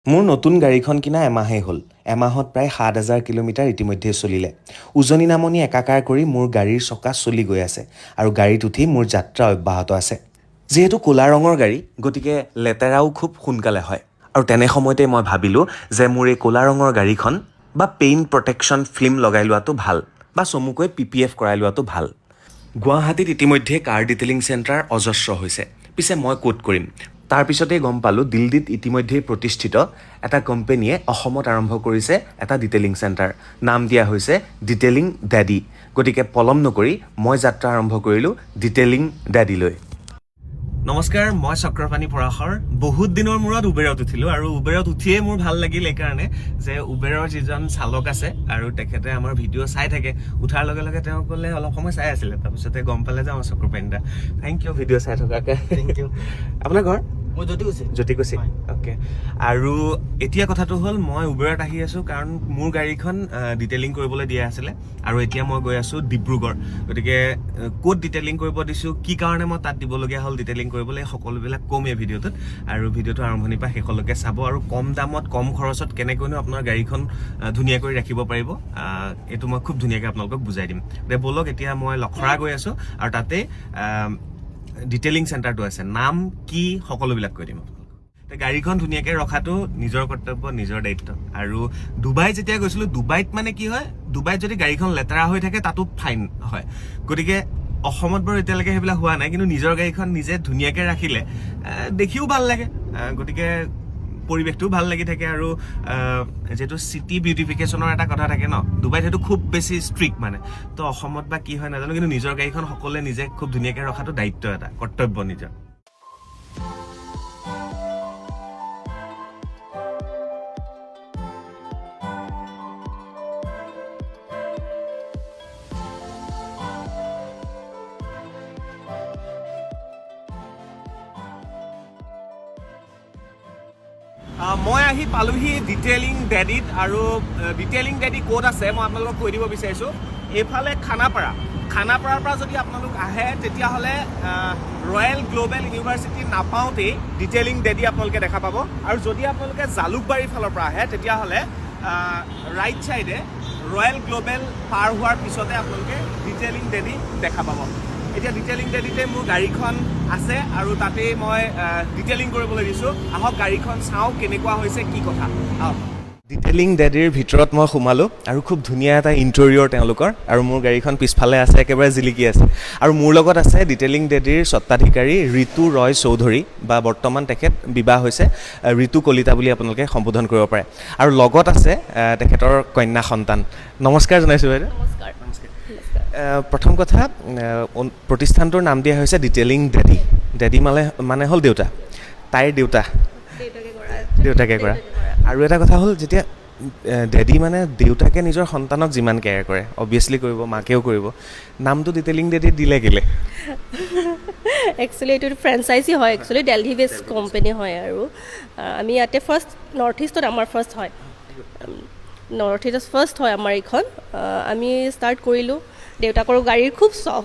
মোৰ নতুন গাড়ীখন কিনা এমাহেই হ'ল। এমাহত প্ৰায় ৭,০০০ কিলোমিটাৰ ইতিমধ্যে চলিলে। উজনি নামনি একাকাৰ কৰি মোৰ গাড়ীৰ চকা চলি গৈ আছে আৰু গাড়ীত উঠি মোৰ যাত্ৰা অব্যাহত আছে। যিহেতু ক'লা ৰঙৰ গাড়ী, গতিকে লেতেৰাও খুব সোনকালে হয়। আৰু তেনে সময়তে মই ভাবিলোঁ যে মোৰ এই ক'লা ৰঙৰ গাড়ীখন বা পেইণ্ট প্ৰটেকশ্যন ফিল্ম লগাই লোৱাটো ভাল বা চমুকৈ PPF কৰাই লোৱাটো ভাল। গুৱাহাটীত ইতিমধ্যে কাৰ ডিটেইলিং চেণ্টাৰ অজস্ৰ হৈছে। পিছে মই ক'ত কৰিম? তাৰপিছতেই গম পালোঁ দিল্লীত ইতিমধ্যেই প্ৰতিষ্ঠিত এটা কোম্পেনীয়ে অসমত আৰম্ভ কৰিছে এটা ডিটেইলিং চেণ্টাৰ। নাম দিয়া হৈছে ডিটেইলিং ডেডি। গতিকে পলম নকৰি মই যাত্ৰা আৰম্ভ কৰিলোঁ ডিটেইলিং ডেডিলৈ। নমস্কাৰ, মই চক্ৰপাণি পৰাশৰ। বহুত দিনৰ মূৰত উবেৰত উঠিলোঁ আৰু উবেৰত উঠিয়েই মোৰ ভাল লাগিল এইকাৰণে যে উবেৰৰ যিজন চালক আছে আৰু তেখেতে আমাৰ ভিডিঅ' চাই থাকে। উঠাৰ লগে লগে তেওঁ ক'লে অলপ সময় চাই আছিলে, তাৰপিছতে গম পালে যে আমাৰ চক্ৰপাণি দা। থেংক ইউ ভিডিঅ' চাই থকাকে। Thank you. আপোনাৰ ঘৰ? মই জ্যোতিকুছি। অ'কে। আৰু এতিয়া কথাটো হ'ল মই উবেৰত আহি আছোঁ কাৰণ মোৰ গাড়ীখন ডিটেইলিং কৰিবলৈ দিয়া আছিলে আৰু এতিয়া মই গৈ আছোঁ ডিব্ৰুগড়। গতিকে ক'ত ডিটেইলিং কৰিব দিছোঁ, কি কাৰণে মই তাত দিবলগীয়া হ'ল ডিটেইলিং কৰিবলৈ, সকলোবিলাক ক'ম এই ভিডিঅ'টোত। আৰু ভিডিঅ'টো আৰম্ভণিৰ পৰা শেষলৈকে চাব আৰু কম দামত কম খৰচত কেনেকৈনো আপোনাৰ গাড়ীখন ধুনীয়াকৈ ৰাখিব পাৰিব, এইটো মই খুব ধুনীয়াকৈ আপোনালোকক বুজাই দিম। গতিকে ব'লক, এতিয়া মই লখৰা গৈ আছোঁ আৰু তাতে ডিটেইলিং চেণ্টাৰটো আছে। নাম কি সকলোবিলাক কৈ দিম আপোনালোকক। গাড়ীখন ধুনীয়াকৈ ৰখাটো নিজৰ কৰ্তব্য, নিজৰ দায়িত্ব। আৰু ডুবাই যেতিয়া গৈছিলোঁ, ডুবাইত মানে কি হয়, ডুবাইত যদি গাড়ীখন লেতেৰা হৈ থাকে তাতো ফাইন হয়। গতিকে অসমত বাৰু এতিয়ালৈকে সেইবিলাক হোৱা নাই, কিন্তু নিজৰ গাড়ীখন নিজে ধুনীয়াকৈ ৰাখিলে দেখিও ভাল লাগে, গতিকে পৰিৱেশটোও ভাল লাগি থাকে। আৰু যিহেতু চিটি বিউটিফিকেশ্যনৰ এটা কথা থাকে ন, ডুবাইত সেইটো খুব বেছি ষ্ট্ৰিক্ট মানে। তো অসমত বা কি হয় নাজানো, কিন্তু নিজৰ গাড়ীখন সকলোৱে নিজে খুব ধুনীয়াকৈ ৰখাটো দায়িত্ব, এটা কৰ্তব্য নিজৰ। মই আহি পালোহি ডিটেইলিং ডেডিত। আৰু ডিটেইলিং ডেডি ক'ত আছে মই আপোনালোকক কৈ দিব বিচাৰিছোঁ। এইফালে খানাপাৰাৰ পৰা যদি আপোনালোক আহে তেতিয়াহ'লে ৰয়েল গ্ল'বেল ইউনিভাৰ্চিটি নাপাওঁতেই ডিটেইলিং ডেডি আপোনালোকে দেখা পাব। আৰু যদি আপোনালোকে জালুকবাৰীৰ ফালৰ পৰা আহে তেতিয়াহ'লে ৰাইট ছাইডে ৰয়েল গ্ল'বেল পাৰ হোৱাৰ পিছতে আপোনালোকে ডিটেইলিং ডেডি দেখা পাব। এতিয়া ডিটেইলিং ডেডিতে মোৰ গাড়ীখন আছে আৰু তাতেই মই ডিটেইলিং কৰিবলৈ দিছোঁ। আহক গাড়ীখন চাওঁ কেনেকুৱা হৈছে, কি কথা। আহক। ডিটেইলিং ডেডিৰ ভিতৰত মই সোমালোঁ আৰু খুব ধুনীয়া এটা ইণ্টেৰিয়ৰ তেওঁলোকৰ। আৰু মোৰ গাড়ীখন পিছফালে আছে, একেবাৰে জিলিকি আছে। আৰু মোৰ লগত আছে ডিটেইলিং ডেডিৰ স্বত্বাধিকাৰী ঋতু ৰয় চৌধুৰী, বা বৰ্তমান তেখেত বিবাহ হৈছে ঋতু কলিতা বুলি আপোনালোকে সম্বোধন কৰিব পাৰে। আৰু লগত আছে তেখেতৰ কন্যা সন্তান। নমস্কাৰ জনাইছোঁ বাইদেউ। নমস্কাৰ। প্ৰথম কথা, প্ৰতিষ্ঠানটোৰ নাম দিয়া হৈছে ডিটেইলিং ডেডি। ডেডি মানে হ'ল দেউতা, তাইৰ দেউতাকে কৰা। আৰু এটা কথা হ'ল, যেতিয়া ডেডি মানে দেউতাকে নিজৰ সন্তানক যিমান কেয়াৰ কৰে, অবভিয়াছলি কৰিব, মাকেও কৰিব। নামটো ডিটেইলিং ডেডি দিলে কেলে? একচুৱেলি এইটো ফ্ৰেঞ্চাইজি হয়, একচুৱেলি দেলহি বেছ কোম্পানী হয়। আৰু আমি ইয়াতে ফাৰ্ষ্ট নৰ্থ ইষ্টত আমাৰ ফাৰ্ষ্ট হয়, নৰ্থ ইষ্টত ফাৰ্ষ্ট হয় আমাৰ এইখন। আমি ষ্টাৰ্ট কৰিলোঁ, দেউতাকৰ গাড়ীৰ খুব চখ,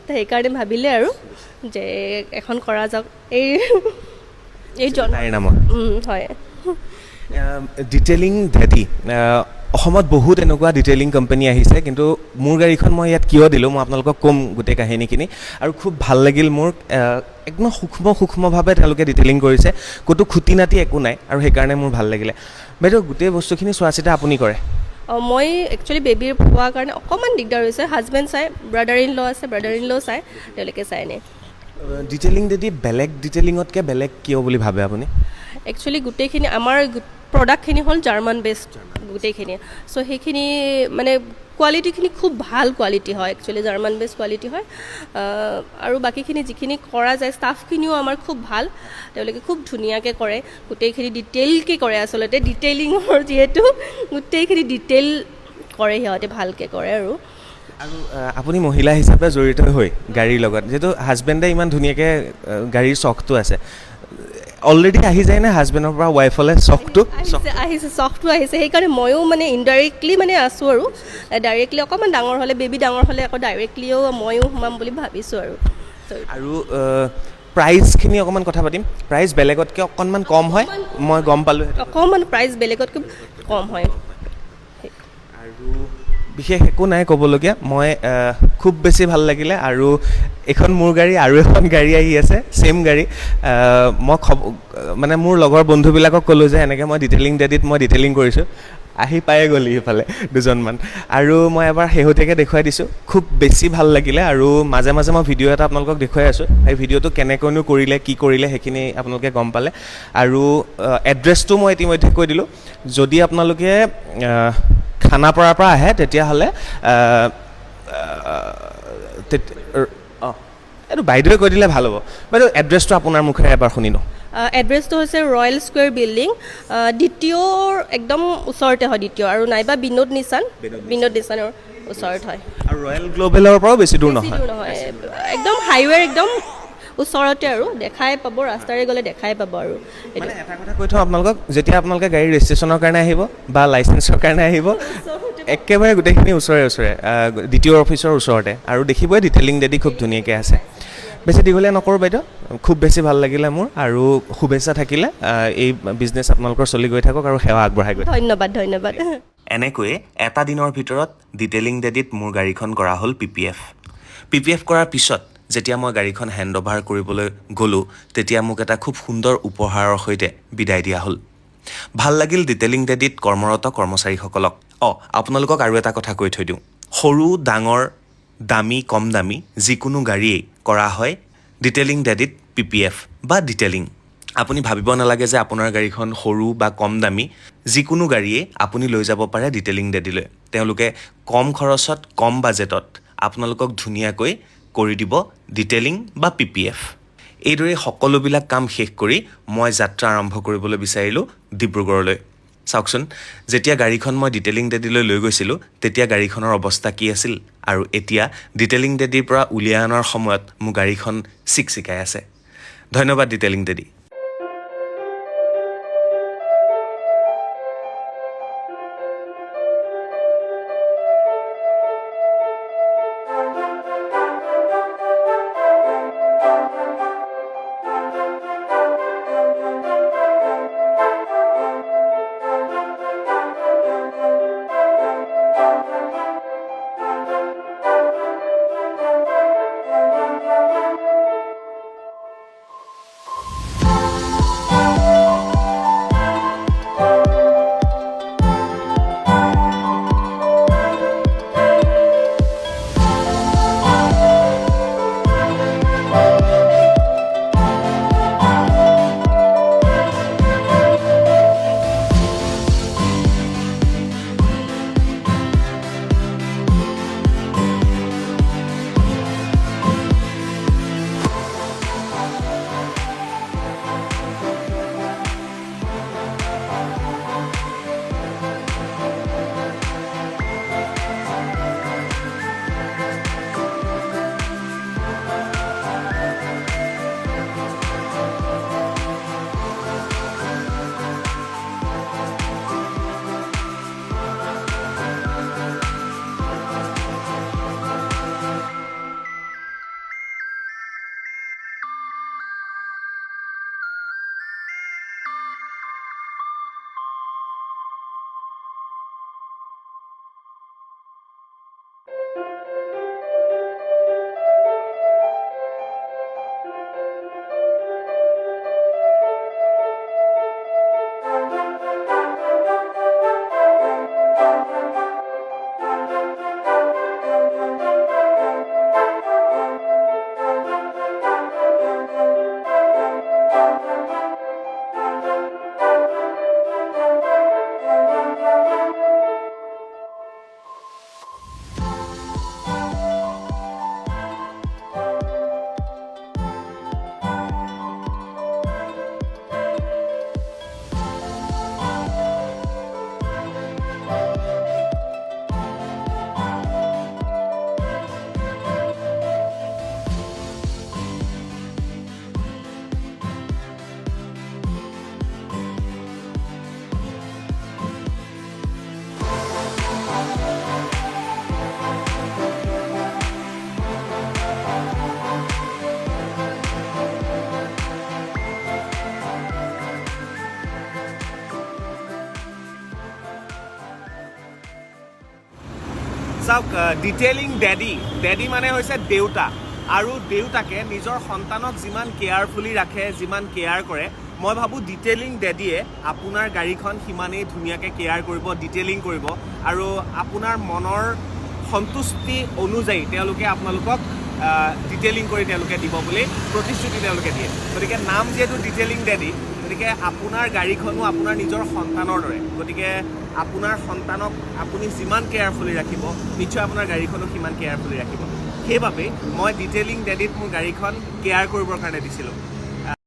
সেইকাৰণে ভাবিলে আৰু যে এখন কৰা যাওক এই তাইৰ নামত। হয়। ডিটেইলিং ডেডি, অসমত বহুত এনেকুৱা ডিটেইলিং কোম্পানী আহিছে, কিন্তু মোৰ গাড়ীখন মই ইয়াত কিয় দিলোঁ মই আপোনালোকক ক'ম গোটেই কাহিনীখিনি। আৰু খুব ভাল লাগিল মোৰ, একদম সূক্ষ্মভাৱে তেওঁলোকে ডিটেইলিং কৰিছে, ক'তো খুটি নাটি একো নাই, আৰু সেইকাৰণে মোৰ ভাল লাগিলে। বাইদেউ, গোটেই বস্তুখিনি চোৱা চিতা আপুনি কৰে? মই একচুৱেলি বেবীৰ হোৱাৰ কাৰণে অকণমান দিগদাৰ হৈছে। হাজবেণ্ড চাই, ব্ৰাদাৰ ইন ল' আছে, ব্ৰাদাৰ ইন ল' চাই, তেওঁলোকে চাই নে। ডিটেইলিং ডেডি বেলেগ ডিটেইলিঙতকৈ বেলেগ কিয় বুলি ভাবে আপুনি? একচুৱেলি গোটেইখিনি আমাৰ প্ৰডাক্টখিনি হ'ল জাৰ্মান বেষ্ট গোটেইখিনি। চ' সেইখিনি মানে কোৱালিটিখিনি খুব ভাল কোৱালিটি হয়, একচুৱেলি জাৰ্মান বেষ্ট কোৱালিটি হয়। আৰু বাকীখিনি যিখিনি কৰা যায়, ষ্টাফখিনিও আমাৰ খুব ভাল, তেওঁলোকে খুব ধুনীয়াকৈ কৰে, গোটেইখিনি ডিটেইলকৈ কৰে। আচলতে ডিটেইলিঙৰ যিহেতু গোটেইখিনি ডিটেইল কৰে, সিহঁতে ভালকৈ কৰে। আৰু আপুনি মহিলা হিচাপে জড়িত হৈ গাড়ীৰ লগত, যিহেতু হাজবেণ্ডে ইমান ধুনীয়াকৈ গাড়ীৰ চখটো আছে, অলৰেডি আহি যায় নে হাজবেণ্ডৰ পৰা ৱাইফলৈ চখটো? আহিছে, চখটো আহিছে। সেইকাৰণে ময়ো মানে ইনডাইৰেক্টলি মানে আছোঁ, আৰু ডাইৰেক্টলি অকণমান ডাঙৰ হ'লে, বেবী ডাঙৰ হ'লে আকৌ ডাইৰেক্টলিও ময়ো সোমাম বুলি ভাবিছোঁ। আৰু প্ৰাইচখিনি অকণমান কথা পাতিম প্ৰাইচ বেলেগতকৈ অকণমান কম হয় মই গম পালোঁ অকণমান প্ৰাইচ বেলেগতকৈ কম হয় আৰু বিশেষ একো নাই ক'বলগীয়া মই খুব বেছি ভাল লাগিলে আৰু এইখন মোৰ গাড়ী আৰু এখন গাড়ী আহি আছে ছেইম গাড়ী মই মানে মোৰ লগৰ বন্ধুবিলাকক ক'লোঁ যে এনেকৈ মই ডিটেইলিং ডেডিত মই ডিটেইলিং কৰিছোঁ আহি পায়ে গ'লি সেইফালে দুজনমান আৰু মই এবাৰ শেহতীয়াকৈ দেখুৱাই দিছোঁ খুব বেছি ভাল লাগিলে আৰু মাজে মাজে মই ভিডিঅ' এটা আপোনালোকক দেখুৱাই আছোঁ সেই ভিডিঅ'টো কেনেকৈনো কৰিলে কি কৰিলে সেইখিনি আপোনালোকে গম পালে আৰু এড্ৰেছটো মই ইতিমধ্যে কৈ দিলোঁ যদি আপোনালোকে খানাপাৰাৰ পৰা আহে তেতিয়াহ'লে অঁ এইটো বাইদেৱে কৈ দিলে ভাল হ'ব বাইদেউ এড্ৰেছটো আপোনাৰ মুখেৰে এবাৰ শুনি লওঁ এড্ৰেছটো হৈছে ৰয়েল স্কুৱেৰ বিল্ডিং দ্বিতীয়ৰ একদম ওচৰতে হয় দ্বিতীয় আৰু নাইবা বিনোদ নিচানৰ ওচৰত হয় আৰু ৰয়েল গ্ল'বেলৰ পৰাও বেছি দূৰ বেছি দূৰ নহয় একদম হাইৱেৰ একদম ওচৰতে আৰু দেখাই পাব ৰাস্তাৰে গ'লে দেখাই পাব আৰু মানে এটা কথা কৈ থওঁ আপোনালোকক যেতিয়া আপোনালোকে গাড়ী ৰেজিষ্ট্ৰেশ্যনৰ কাৰণে আহিব বা লাইচেঞ্চৰ কাৰণে আহিব একেবাৰে গোটেইখিনি ওচৰে দ্বিতীয় অফিচৰ ওচৰতে আৰু দেখিবই ডিটেইলিং ডেডি খুব ধুনীয়াকৈ আছে বেছি দীঘলীয়া নকৰোঁ বাইদেউ খুব বেছি ভাল লাগিলে মোৰ আৰু শুভেচ্ছা থাকিলে এই বিজনেছ আপোনালোকৰ চলি গৈ থাকক আৰু সেৱা আগবঢ়াই গৈ ধন্যবাদ এনেকৈয়ে এটা দিনৰ ভিতৰত ডিটেইলিং ডেডিত মোৰ গাড়ীখন কৰা হ'ল PPF কৰাৰ পিছত যেতিয়া মই গাড়ীখন হেণ্ড অভাৰ কৰিবলৈ গ'লোঁ তেতিয়া মোক এটা খুব সুন্দৰ উপহাৰৰ সৈতে বিদায় দিয়া হ'ল ভাল লাগিল ডিটেইলিং ডেডিত কৰ্মৰত কৰ্মচাৰীসকলক আপোনালোকক আৰু এটা কথা কৈ থৈ দিওঁ সৰু ডাঙৰ দামী কম দামী যিকোনো গাড়ীয়েই কৰা হয় ডিটেইলিং ডেডিত PPF বা ডিটেইলিং আপুনি ভাবিব নালাগে যে আপোনাৰ গাড়ীখন সৰু বা কম দামী যিকোনো গাড়ীয়েই আপুনি লৈ যাব পাৰে ডিটেইলিং ডেডিলৈ তেওঁলোকে কম খৰচত কম বাজেটত আপোনালোকক ধুনীয়াকৈ কৰি দিব ডিটেইলিং বা PPF এইদৰে সকলোবিলাক কাম শেষ কৰি মই যাত্ৰা আৰম্ভ কৰিবলৈ বিচাৰিলোঁ ডিব্ৰুগড়লৈ চাওকচোন যেতিয়া গাড়ীখন মই ডিটেইলিং ডেডিলৈ লৈ গৈছিলোঁ তেতিয়া গাড়ীখনৰ অৱস্থা কি আছিল আৰু এতিয়া ডিটেইলিং ডেডিৰ পৰা উলিয়াই অনাৰ সময়ত মোৰ গাড়ীখন চিকচিকাই আছে ধন্যবাদ ডিটেইলিং ডেডি চাওক ডিটেইলিং ডেডি মানে হৈছে দেউতা আৰু দেউতাকে নিজৰ সন্তানক যিমান কেয়াৰফুলি ৰাখে যিমান কেয়াৰ কৰে মই ভাবোঁ ডিটেইলিং ডেডিয়ে আপোনাৰ গাড়ীখন সিমানেই ধুনীয়াকৈ কেয়াৰ কৰিব ডিটেইলিং কৰিব আৰু আপোনাৰ মনৰ সন্তুষ্টি অনুযায়ী তেওঁলোকে আপোনালোকক ডিটেইলিং কৰি তেওঁলোকে দিব বুলি প্ৰতিশ্ৰুতি তেওঁলোকে দিয়ে গতিকে নাম যিহেতু ডিটেইলিং ডেডি গতিকে আপোনাৰ গাড়ীখনো আপোনাৰ নিজৰ সন্তানৰ দৰে গতিকে আপোনাৰ সন্তানক আপুনি যিমান কেয়াৰফুলি ৰাখিব নিশ্চয় আপোনাৰ গাড়ীখনো সিমান কেয়াৰফুলি ৰাখিব সেইবাবে মই ডিটেইলিং ডেডিত মোৰ গাড়ীখন কেয়াৰ কৰিবৰ কাৰণে দিছিলোঁ